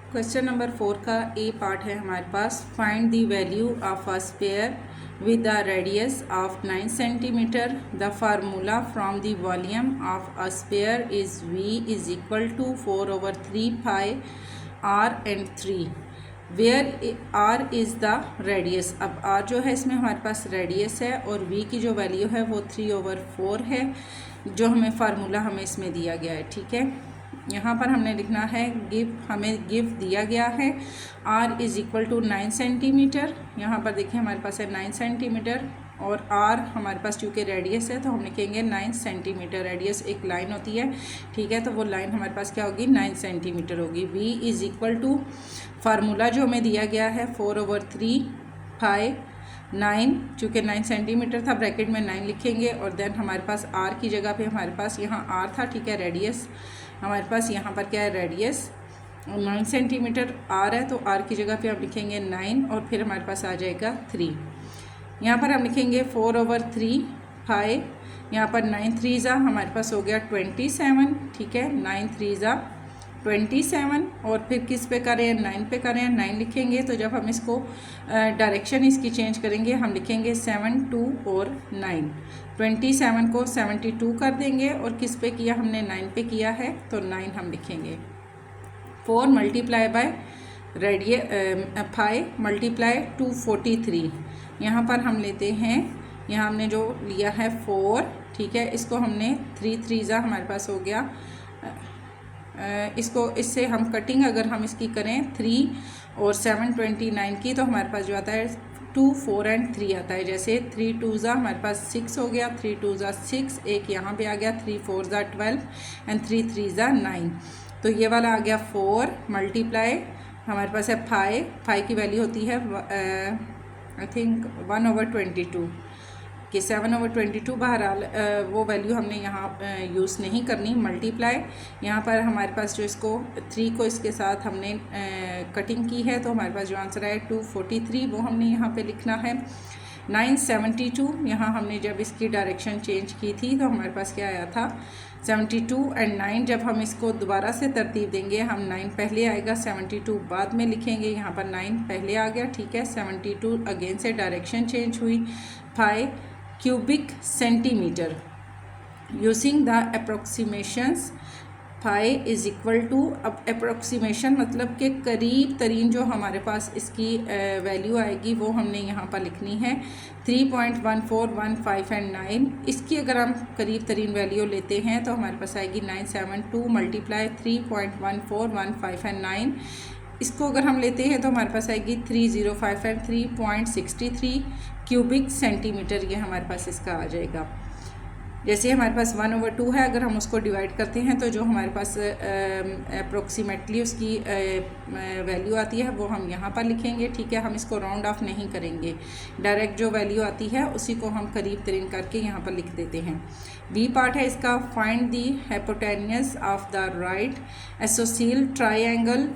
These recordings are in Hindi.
क्वेश्चन नंबर 4 का ए पार्ट है हमारे पास। Find the value of a sphere with the radius of 9 centimeter. The formula from the volume of a sphere is V is equal to 4 over 3 pi r and 3 where r is the radius। अब r जो है इसमें हमारे पास रेडियस है और v की जो वैल्यू है वो 3 over 4 है, जो हमें फार्मूला हमें इसमें दिया गया है। ठीक है, यहाँ पर हमने लिखना है हमें गिव दिया गया है r is equal to 9 centimetre. यहाँ पर देखिए हमारे पास है 9 सेंटीमीटर और r हमारे पास चूँकि रेडियस है तो हम लिखेंगे 9 सेंटीमीटर। रेडियस एक लाइन होती है, ठीक है, तो वो लाइन हमारे पास क्या होगी, 9 सेंटीमीटर होगी। v is equal to formula जो हमें दिया गया है 4 over 3 pi 9, चूँकि 9 सेंटीमीटर था, ब्रैकेट में 9 लिखेंगे और देन हमारे पास r की जगह पे हमारे पास यहाँ r था, ठीक है, रेडियस हमारे पास यहाँ पर क्या है, रेडियस 9 सेंटीमीटर r है, तो r की जगह पे हम लिखेंगे 9 और फिर हमारे पास आ जाएगा 3। यहाँ पर हम लिखेंगे 4 over 3 pi, यहाँ पर 9 3 ज़ा हमारे पास हो गया 27, ठीक है, 9 3 ज़ा 27 और फिर किस पे करें, 9 पे करें, 9 लिखेंगे। तो जब हम इसको डायरेक्शन इसकी चेंज करेंगे हम लिखेंगे 7 2 और 9, 27 को 72 कर देंगे और किस पे किया हमने, 9 पे किया है, तो 9 हम लिखेंगे। 4 मल्टीप्लाई बाय रेडियस 5 मल्टीप्लाई 243। यहाँ पर हम लेते हैं, यहाँ हमने जो लिया है 4, ठीक है, इसको हमने 3 3 ज़ा हमारे पास हो गया, इसको इससे हम कटिंग अगर हम इसकी करें 3 और 7 29 की, तो हमारे पास जो आता है 2 4 एंड 3 आता है। जैसे 3 2 ज़ा हमारे पास 6 हो गया, 3 2 ज़ा 6, एक यहाँ पे आ गया, 3 4 ज़ा 12 एंड 3 3 ज़ा 9, तो ये वाला आ गया 4 मल्टीप्लाई हमारे पास है 5 की वैल्यू होती है आई थिंक 1 over 22 कि 7 over 22, बहरहाल वो वैल्यू हमने यहाँ यूज़ नहीं करनी। मल्टीप्लाई यहाँ पर हमारे पास जो इसको 3 को इसके साथ हमने कटिंग की है, तो हमारे पास जो आंसर है 243, वो हमने यहाँ पे लिखना है। 972 यहाँ हमने जब इसकी डायरेक्शन चेंज की थी तो हमारे पास क्या आया था, 72 एंड 9। जब हम इसको दोबारा से तरतीब देंगे, हम 9 पहले आएगा, 72 बाद में लिखेंगे, यहाँ पर 9 पहले आ गया, ठीक है। 72 अगेन से डायरेक्शन चेंज हुई, 5 cubic centimetre using the approximations 5 is equal to, अब अप्रोक्सीमेशन मतलब कि करीब तरीन जो हमारे पास इसकी वैल्यू आएगी वो हमने यहाँ पर लिखनी है 3.14 15 एंड 9। इसकी अगर हम करीब तरीन वैल्यू लेते हैं तो हमारे पास आएगी 972 मल्टीप्लाई 3.14 15 एंड 9। इसको अगर हम लेते हैं तो हमारे पास आएगी 305 एंड 3.63 क्यूबिक सेंटीमीटर, ये हमारे पास इसका आ जाएगा। जैसे हमारे पास 1 over 2 है, अगर हम उसको डिवाइड करते हैं तो जो हमारे पास अप्रोक्सीमेटली उसकी वैल्यू आती है वो हम यहाँ पर लिखेंगे, ठीक है। हम इसको राउंड ऑफ नहीं करेंगे, डायरेक्ट जो वैल्यू आती है उसी को हम करीब तरीन करके यहाँ पर लिख देते हैं। बी पार्ट है इसका, find the hypotenuse of the right isosceles triangle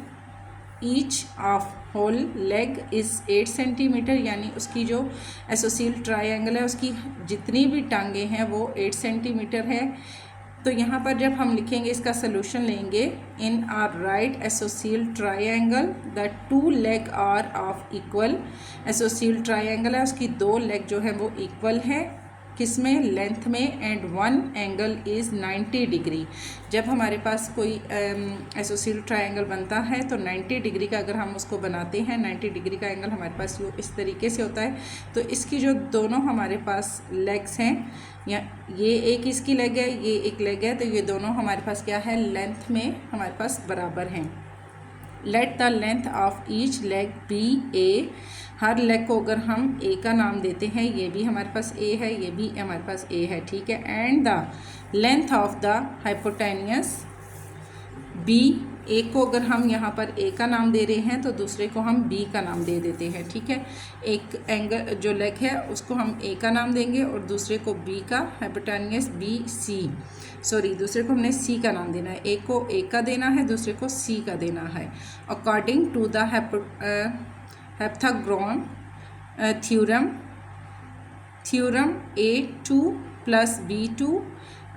each of whole leg is 8 centimetre, यानी उसकी जो एसोसील ट्राइंगल है उसकी जितनी भी टांगें हैं वो 8 सेंटीमीटर है। तो यहाँ पर जब हम लिखेंगे इसका सोल्यूशन लेंगे, in a right isosceles triangle the 2 leg are of equal. Isosceles triangle है उसकी 2 लेग जो है वो इक्वल है, किसमें, लेंथ में, एंड 1 एंगल इज़ 90 डिग्री। जब हमारे पास कोई एसोसील ट्रायंगल बनता है तो 90 डिग्री का अगर हम उसको बनाते हैं, 90 डिग्री का एंगल हमारे पास इस तरीके से होता है। तो इसकी जो दोनों हमारे पास लेग्स हैं, या ये एक इसकी लेग है, ये एक लेग है, तो ये दोनों हमारे पास क्या है, लेंथ में हमारे पास बराबर हैं। Let the length of each leg be a. हर लेग को अगर हम ए का नाम देते हैं, ये भी हमारे पास ए है, ये भी हमारे पास ए है, ठीक है। And the length of the hypotenuse b. एक को अगर हम यहाँ पर ए का नाम दे रहे हैं तो दूसरे को हम बी का नाम दे देते हैं, ठीक है। एक एंगल जो लेग है उसको हम ए का नाम देंगे और दूसरे को बी का, हाइपोटेन्यूस बी सी, सॉरी दूसरे को हमने सी का नाम देना है। एक को ए का देना है, दूसरे को सी का देना है। According to the Pythagorean theorem A2 + B2।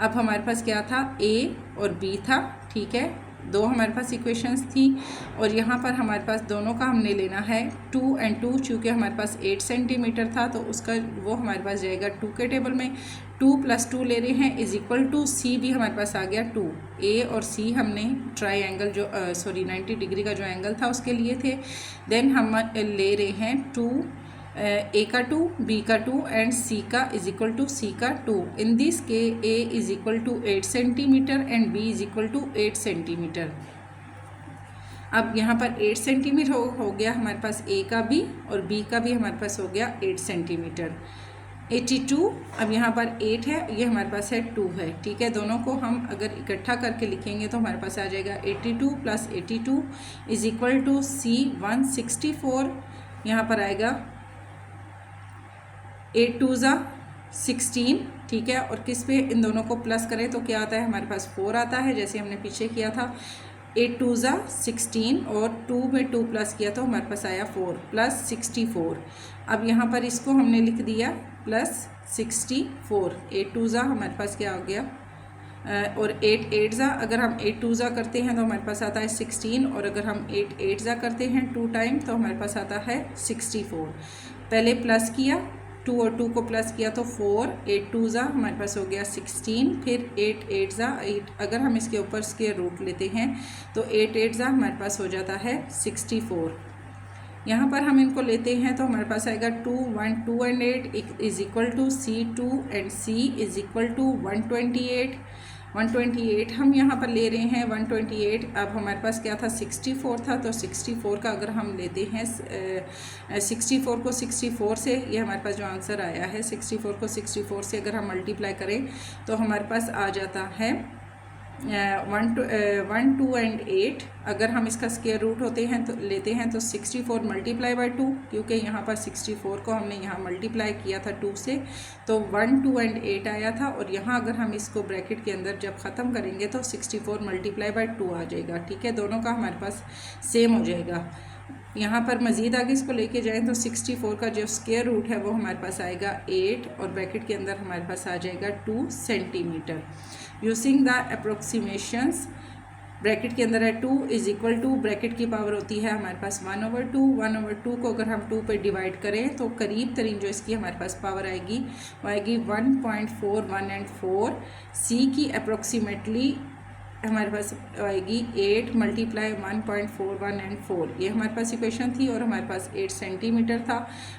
अब हमारे पास क्या था, ए और बी था, ठीक है। दो हमारे पास इक्वेशंस थी और यहाँ पर हमारे पास दोनों का हमने लेना है 2 and 2, चूँकि हमारे पास 8 सेंटीमीटर था तो उसका वो हमारे पास जाएगा 2 के टेबल में। 2 + 2 ले रहे हैं इज इक्वल टू सी भी हमारे पास आ गया 2। ए और सी हमने ट्राई एंगल 90 डिग्री का जो एंगल था उसके लिए थे। देन हम ले रहे हैं 2 ए का 2, बी का 2 एंड सी का इज इक्वल टू सी का 2। इन दिस के A is equal to 8 centimetre and B is equal to 8 centimetre. अब यहाँ पर 8 सेंटीमीटर हो गया हमारे पास ए का भी, और बी का भी हमारे पास हो गया 8 सेंटीमीटर। 82, अब यहाँ पर 8 है, ये हमारे पास है 2 है, ठीक है। दोनों को हम अगर इकट्ठा करके लिखेंगे तो हमारे पास आ जाएगा 82 + 82 इज इक्वल टू सी 164। यहाँ पर आएगा 8 2 ज़ा 16, ठीक है। और किस पे इन दोनों को प्लस करें तो क्या आता है हमारे पास 4 आता है, जैसे हमने पीछे किया था। 8 2 ज़ा 16 और 2 में 2 प्लस किया तो हमारे पास आया 4 + 64। अब यहाँ पर इसको हमने लिख दिया +64। 8 2 ज़ा हमारे पास क्या हो गया, और 8 8 ज़ा, अगर हम 8 2 ज़ा करते हैं तो हमारे पास आता है 16, और अगर हम 8 8 ज़ा करते हैं 2 टाइम तो हमारे पास आता है 64। पहले प्लस किया, 2 और 2 को प्लस किया तो 4, 8 2 ज़ा हमारे पास हो गया 16, फिर 8 8 ज़ा 8, अगर हम इसके ऊपर स्क्वायर रूट लेते हैं तो 8 8 ज़ा हमारे पास हो जाता है 64। यहाँ पर हम इनको लेते हैं तो हमारे पास आएगा 2 1 2 and 8 is equal to c 2 and c is equal to 128। 128 हम यहाँ पर ले रहे हैं 128। अब हमारे पास क्या था 64 था, तो 64 का अगर हम लेते हैं 64 को 64 से, ये हमारे पास जो आंसर आया है 64 को 64 से अगर हम मल्टीप्लाई करें तो हमारे पास आ जाता है 1 2 and 8। अगर हम इसका स्क्वायर रूट होते हैं तो लेते हैं तो 64 × 2, क्योंकि यहाँ पर 64 को हमने यहाँ मल्टीप्लाई किया था 2 से, तो 1 2 and 8 आया था। और यहाँ अगर हम इसको ब्रैकेट के अंदर जब ख़त्म करेंगे तो 64 × 2 आ जाएगा, ठीक है। दोनों का हमारे पास सेम हो जाएगा। यहाँ पर मज़ीद आगे इसको लेके जाएं तो 64 का जो स्क्वायर रूट है वो हमारे पास आएगा 8, और ब्रैकेट के अंदर हमारे पास आ जाएगा 2 centimetre. Using the approximations, bracket के अंदर है 2 इज इक्वल टू, ब्रैकेट की पावर होती है हमारे पास 1/2। 1/2 को अगर हम 2 पे डिवाइड करें तो करीब तरीन जो इसकी हमारे पास पावर आएगी वो आएगी 1.41 and 4। सी की अप्रोक्सीमेटली हमारे पास आएगी 8 × 1.41 and 4। ये हमारे पास इक्वेशन थी और हमारे पास 8 सेंटीमीटर था,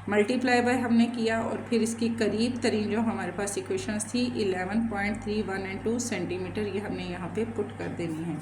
मल्टीप्लाई बाय हमने किया और फिर इसकी करीब तरीन जो हमारे पास इक्वेशंस थी 11.31 and 2 सेंटीमीटर, ये हमने यहाँ पे पुट कर देनी है।